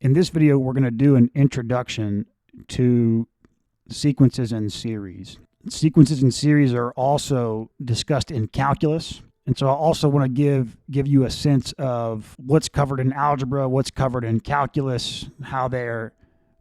In this video, we're going to do an introduction to sequences and series. Sequences and series are also discussed in calculus. And so I also want to give you a sense of what's covered in algebra, what's covered in calculus,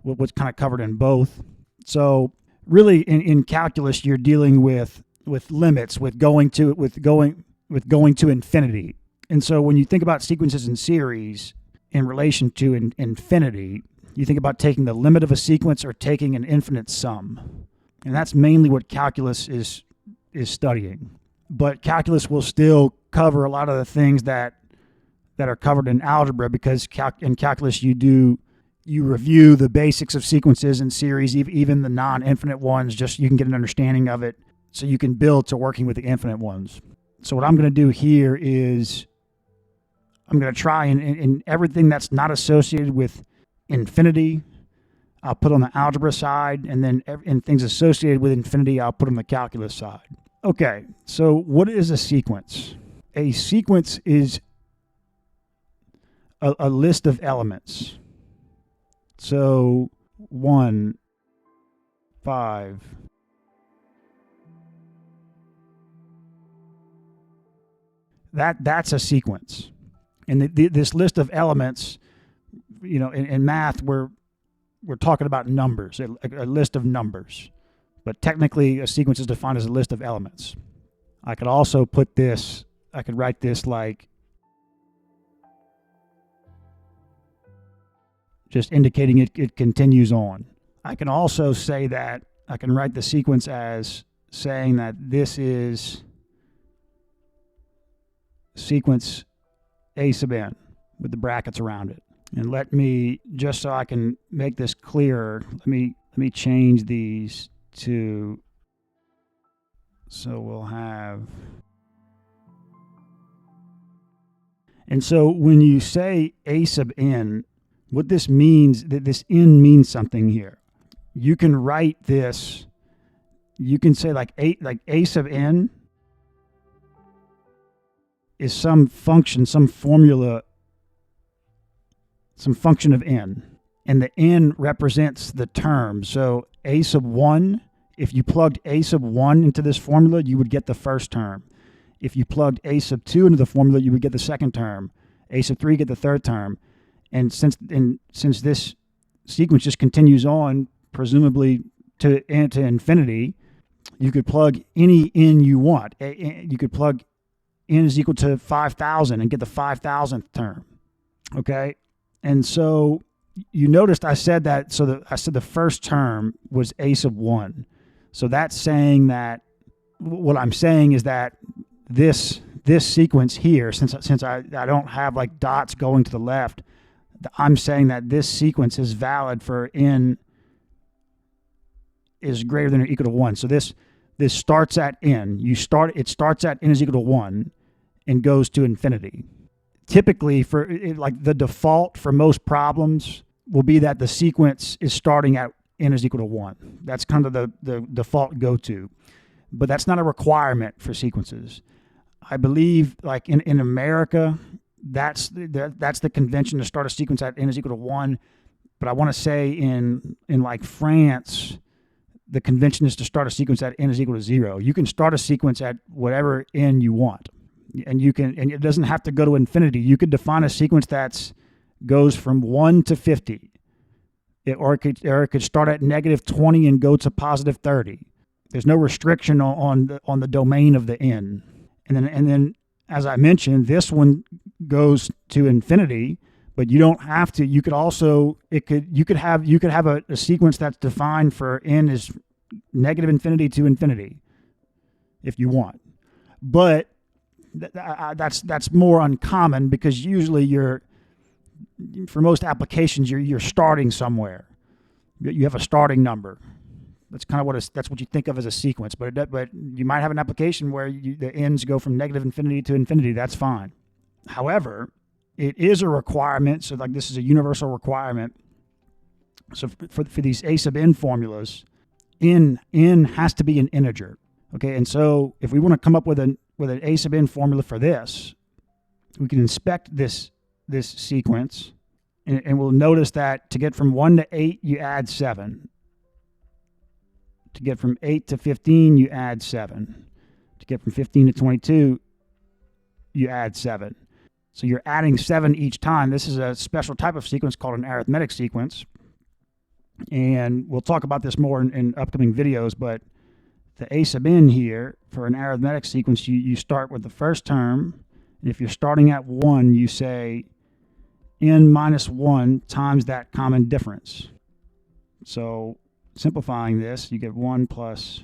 what's kind of covered in both. So really in calculus, you're dealing with limits, with going to infinity. And so when you think about sequences and series in relation to infinity, you think about taking the limit of a sequence or taking an infinite sum. And that's mainly what calculus is studying. But calculus will still cover a lot of the things that are covered in algebra, because in calculus you review the basics of sequences and series, even the non-infinite ones, just you can get an understanding of it so you can build to working with the infinite ones. So what I'm going to do here is I'm going to try in everything that's not associated with infinity, I'll put on the algebra side, and then in things associated with infinity, I'll put on the calculus side. Okay, so what is a sequence? A sequence is a list of elements. So 1, 5. That's a sequence. And this list of elements, in math, we're talking about numbers, a list of numbers. But technically, a sequence is defined as a list of elements. I could also I could write this like just indicating it continues on. I can also say that I can write the sequence as saying that this is sequence A sub n with the brackets around it. And let me, just so I can make this clearer, let me change these to, so we'll have, and so when you say A sub n, what this means, that this n means something here. You can write this, you can say like A sub n is some function, some formula, some function of n, and the n represents the term. So A sub 1, if you plugged A sub 1 into this formula, you would get the first term. If you plugged A sub 2 into the formula, you would get the second term. A sub 3 get the third term. And since this sequence just continues on, presumably to infinity, you could plug any n you want. You could plug n is equal to 5,000 and get the 5,000th term. Okay? And so you noticed I said that, I said the first term was A sub 1. So that's saying that, what I'm saying is that this sequence here, since I don't have like dots going to the left, I'm saying that this sequence is valid for n is greater than or equal to 1. So this starts at n. It starts at n is equal to 1 and goes to infinity. Typically, like the default for most problems will be that the sequence is starting at n is equal to 1. That's kind of the default go-to. But that's not a requirement for sequences. I believe, like in America, that's the convention to start a sequence at n is equal to 1. But I want to say in like France, the convention is to start a sequence at n is equal to 0. You can start a sequence at whatever n you want. And it doesn't have to go to infinity. You could define a sequence that goes from 1 to 50. Or it could start at negative 20 and go to positive 30. There's no restriction on the domain of the n. And then as I mentioned, this one goes to infinity, but you don't have to. You could also you could have a sequence that's defined for n is negative infinity to infinity if you want. But that's more uncommon, because usually for most applications you're starting somewhere. You have a starting number. That's kind of that's what you think of as a sequence. But you might have an application where the n's go from negative infinity to infinity. That's fine. However, it is a requirement. So like this is a universal requirement. So for these A sub n formulas, n has to be an integer. Okay, and so if we want to come up with an A sub n formula for this, we can inspect this sequence And we'll notice that to get from 1 to 8, you add 7. To get from 8 to 15, you add 7. To get from 15 to 22, you add 7. So you're adding 7 each time. This is a special type of sequence called an arithmetic sequence. And we'll talk about this more in upcoming videos, but the a sub n here for an arithmetic sequence, you start with the first term. And if you're starting at 1, you say n minus 1 times that common difference. So simplifying this, you get 1 plus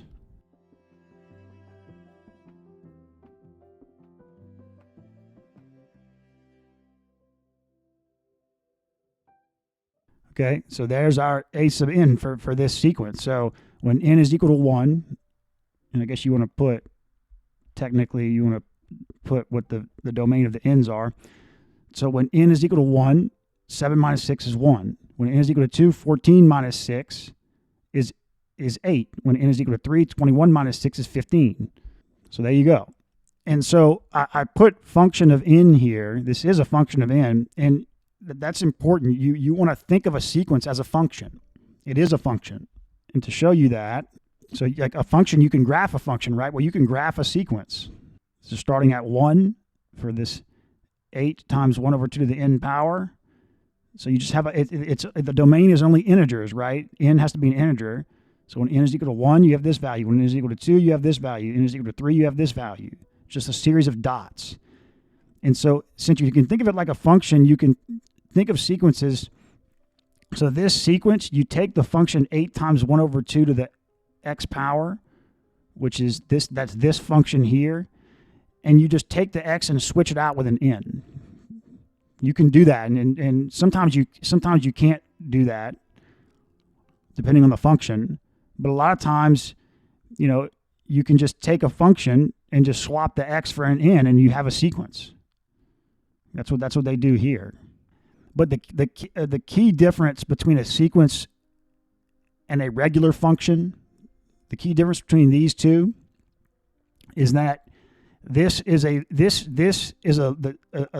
okay, so there's our a sub n for this sequence. So when n is equal to 1, and I guess you want to put, technically you want to put what the domain of the n's are. So when n is equal to 1, 7 minus 6 is 1. When n is equal to 2, 14 minus 6 is 8. When n is equal to 3, 21 minus 6 is 15. So there you go. And so I put function of n here. This is a function of n, and that's important. You want to think of a sequence as a function. It is a function. And to show you that, so like a function, you can graph a function, right? Well, you can graph a sequence. So starting at 1 for this 8 times 1 over 2 to the n power. So you just have the domain is only integers, right? N has to be an integer. So when n is equal to 1, you have this value. When n is equal to 2, you have this value. N is equal to 3, you have this value. It's just a series of dots. And so since you can think of it like a function, you can think of sequences. So this sequence, you take the function 8 times 1 over 2 to the x power, which is this, that's this function here, and you just take the x and switch it out with an n. You can do that, and sometimes you can't do that, depending on the function. But a lot of times, you know, you can just take a function and just swap the x for an n, and you have a sequence. That's what they do here. But the key difference between a sequence and a regular function, the key difference between these two, is that this is a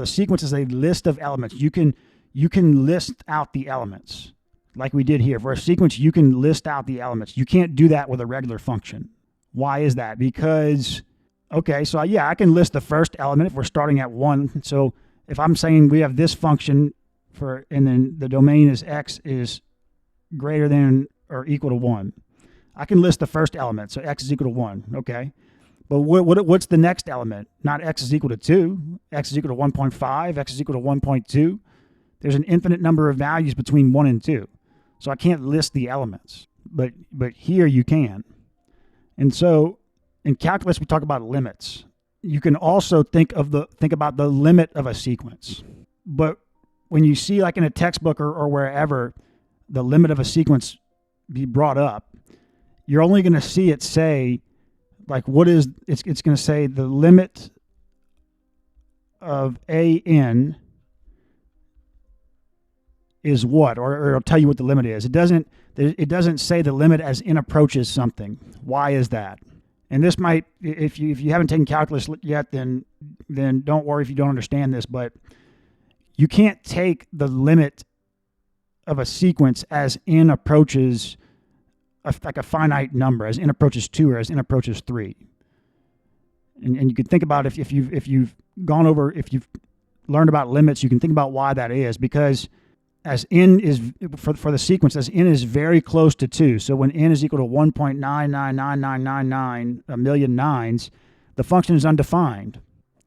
sequence is a list of elements. You can list out the elements like we did here. For a sequence, you can list out the elements. You can't do that with a regular function. Why is that? Because, okay, so yeah, I can list the first element if we're starting at 1. So if I'm saying we have this function and then the domain is x is greater than or equal to 1, I can list the first element. So x is equal to 1, okay? But what's the next element? Not x is equal to 2. X is equal to 1.5. X is equal to 1.2. There's an infinite number of values between 1 and 2. So I can't list the elements. But here you can. And so in calculus, we talk about limits. You can also think about the limit of a sequence. But when you see, like in a textbook or wherever, the limit of a sequence be brought up, you're only going to see it say, like, it's going to say the limit of an is what, or it'll tell you what the limit is. It doesn't say the limit as n approaches something. Why is that? And this might, if you haven't taken calculus yet, then don't worry if you don't understand this, but you can't take the limit of a sequence as n approaches like a finite number, as n approaches 2 or as n approaches 3. And you can think about if you've learned about limits, you can think about why that is, because as n is, for the sequence, as n is very close to 2, so when n is equal to 1.999999, a million nines, the function is undefined.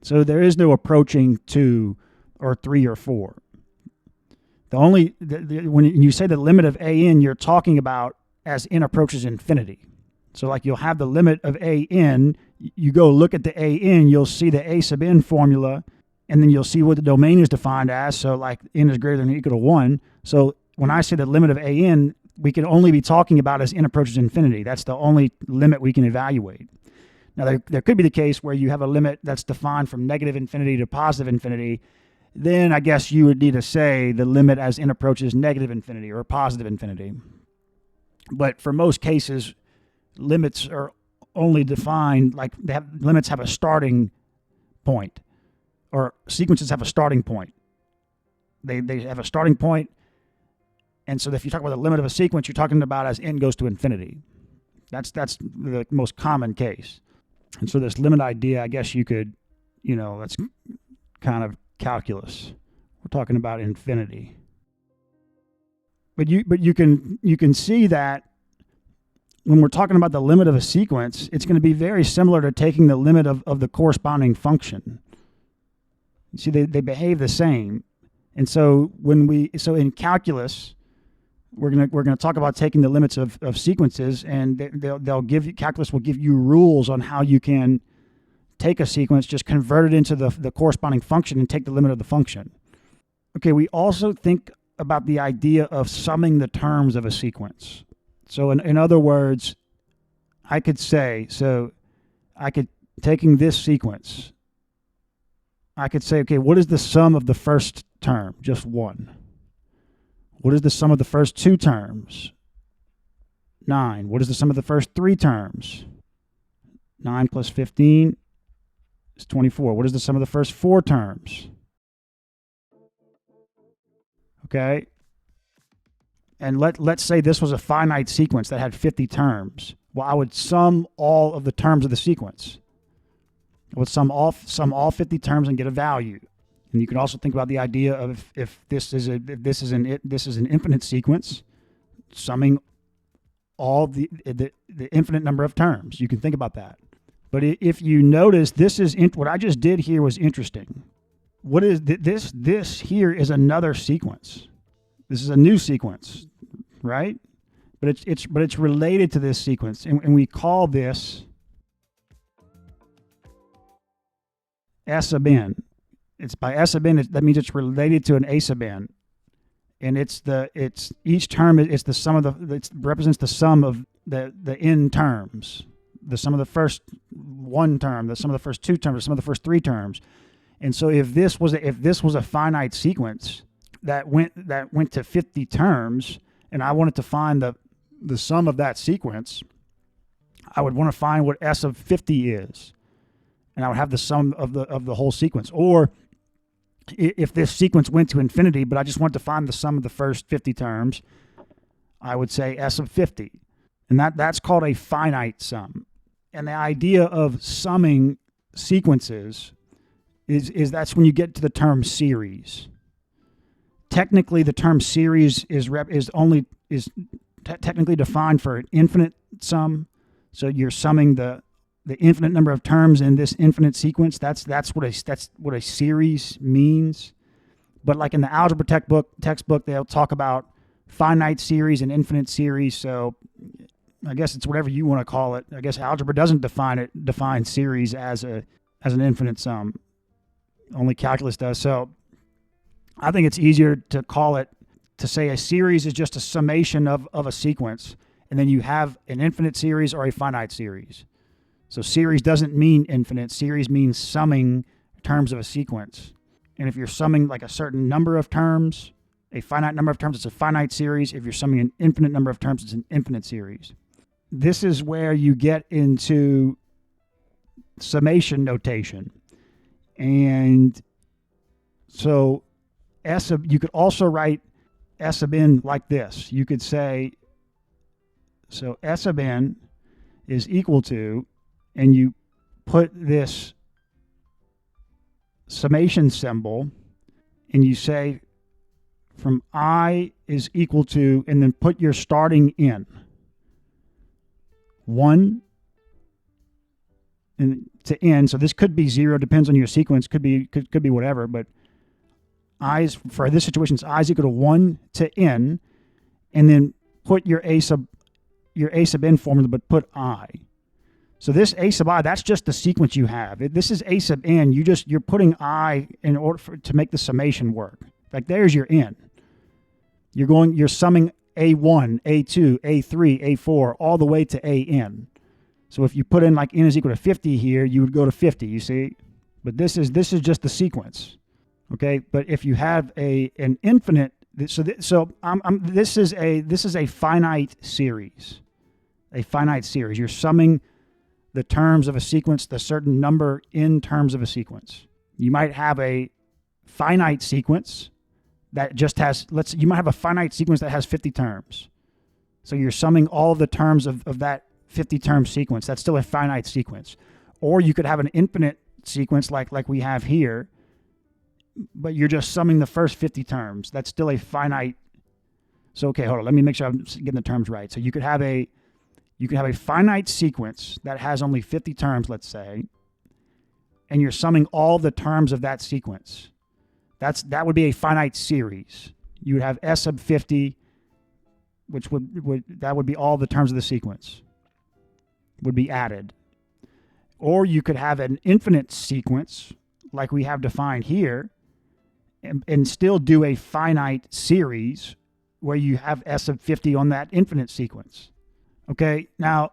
So there is no approaching 2 or 3 or 4. When you say the limit of an, you're talking about as n approaches infinity. So like you'll have the limit of an, you go look at the an, you'll see the a sub n formula, and then you'll see what the domain is defined as. So like n is greater than or equal to 1. So when I say the limit of an, we can only be talking about as n approaches infinity. That's the only limit we can evaluate. Now there could be the case where you have a limit that's defined from negative infinity to positive infinity. Then I guess you would need to say the limit as n approaches negative infinity or positive infinity. But for most cases, limits are only defined, like limits have a starting point, or sequences have a starting point. They have a starting point. And so if you talk about the limit of a sequence, you're talking about as n goes to infinity. That's the most common case. And so this limit idea, I guess you could, that's kind of calculus. We're talking about infinity. But you can see that when we're talking about the limit of a sequence, it's going to be very similar to taking the limit of the corresponding function. You see, they behave the same. And so in calculus, we're gonna talk about taking the limits of sequences, and calculus will give you rules on how you can take a sequence, just convert it into the corresponding function and take the limit of the function. Okay, we also think about the idea of summing the terms of a sequence. So in other words, I could taking this sequence, I could say, okay, what is the sum of the first term? Just 1. What is the sum of the first 2 terms? 9. What is the sum of the first 3 terms? 9 plus 15 is 24. What is the sum of the first 4 terms? Okay. And let's say this was a finite sequence that had 50 terms. Well, I would sum all of the terms of the sequence. I would sum all 50 terms and get a value. And you can also think about the idea of if this is an infinite sequence, summing all the infinite number of terms. You can think about that. But if you notice, what I just did here was interesting. What is this? This here is another sequence. This is a new sequence, right? But it's related to this sequence, and we call this S sub n. It's by S sub n. That means it's related to an A sub n, and each term is the sum of it represents the sum of the n terms, the sum of the first 1 term, the sum of the first 2 terms, the sum of the first 3 terms. And so if this was a finite sequence that went to 50 terms, and I wanted to find the sum of that sequence, I would want to find what S of 50 is, and I would have the sum of the whole sequence. Or if this sequence went to infinity, but I just wanted to find the sum of the first 50 terms, I would say S of 50, and that's called a finite sum. And the idea of summing sequences is that's when you get to the term series. Technically, the term series is technically defined for an infinite sum. So you're summing the infinite number of terms in this infinite sequence. That's what a series means. But like in the algebra textbook, they'll talk about finite series and infinite series. So I guess it's whatever you want to call it. I guess algebra doesn't define series as an infinite sum. Only calculus does. So I think it's easier to say a series is just a summation of a sequence, and then you have an infinite series or a finite series. So series doesn't mean infinite. Series means summing terms of a sequence. And if you're summing like a certain number of terms, a finite number of terms, it's a finite series. If you're summing an infinite number of terms, it's an infinite series. This is where you get into summation notation. And so you could also write S sub n like this. You could say, so S sub n is equal to, and you put this summation symbol, and you say from I is equal to, and then put your starting in. 1 and to n, so this could be 0, depends on your sequence, could be whatever, but for this situation, it's I is equal to 1 to n, and then put your A sub n formula, but put I. So this A sub I, that's just the sequence you have. This is A sub n. You're putting I in order to make the summation work. Like there's your n. You're summing A1, A2, A3, A4, all the way to AN. So if you put in like n is equal to 50 here, you would go to 50, you see? But this is just the sequence. Okay? But if you have an infinite, this is a finite series. A finite series. You're summing the terms of a sequence, the certain number in terms of a sequence. You might have a finite sequence, that just has, you might have a finite sequence that has 50 terms. So you're summing all of the terms of that 50 term sequence. That's still a finite sequence. Or you could have an infinite sequence like we have here, but you're just summing the first 50 terms. That's still a finite. So, okay, hold on. Let me make sure I'm getting the terms right. So you could have a finite sequence that has only 50 terms, let's say, and you're summing all the terms of that sequence. That would be a finite series. You would have S sub 50, which would be all the terms of the sequence would be added. Or you could have an infinite sequence like we have defined here and still do a finite series where you have S sub 50 on that infinite sequence. Okay, now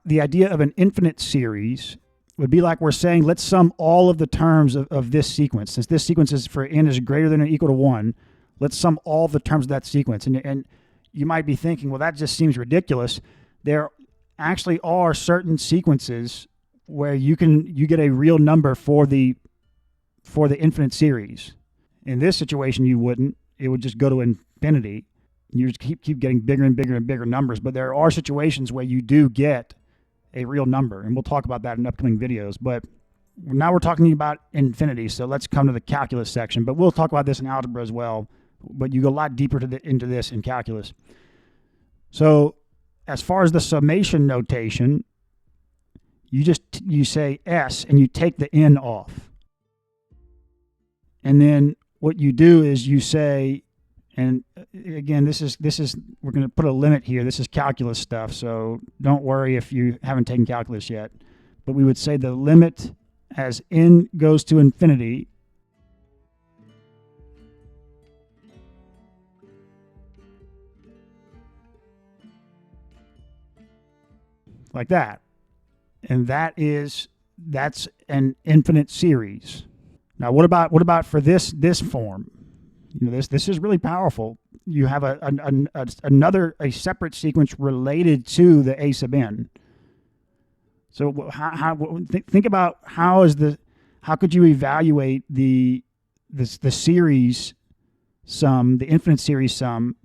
the idea of an infinite series would be like we're saying, let's sum all of the terms of this sequence. Since this sequence is for n is greater than or equal to 1, let's sum all the terms of that sequence. And you might be thinking, well, that just seems ridiculous. There actually are certain sequences where you get a real number for the infinite series. In this situation, you wouldn't. It would just go to infinity. You just keep getting bigger and bigger and bigger numbers. But there are situations where you do get a real number, and we'll talk about that in upcoming videos. But now we're talking about infinity, so let's come to the calculus section. But we'll talk about this in algebra as well. But you go a lot deeper into this in calculus. So as far as the summation notation, you say S and you take the N off. And then what you do is you say, and again, this is we're going to put a limit here. This is calculus stuff, so don't worry if you haven't taken calculus yet. But we would say the limit as n goes to infinity like that. And that's an infinite series. Now, what about for this form? You know, this is really powerful. You have a separate sequence related to the a sub n. So think about how could you evaluate the series sum, the infinite series sum,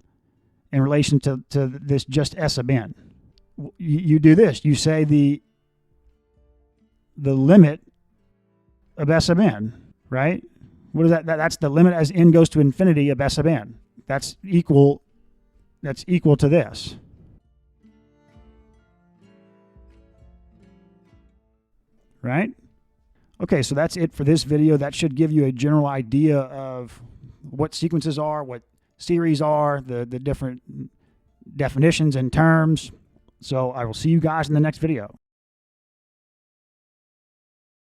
in relation to this just S sub n? You do this. You say the limit of S sub n, right? What is that? That's the limit as n goes to infinity of S sub n. That's equal to this. Right? Okay, so that's it for this video. That should give you a general idea of what sequences are, what series are, the different definitions and terms. So I will see you guys in the next video.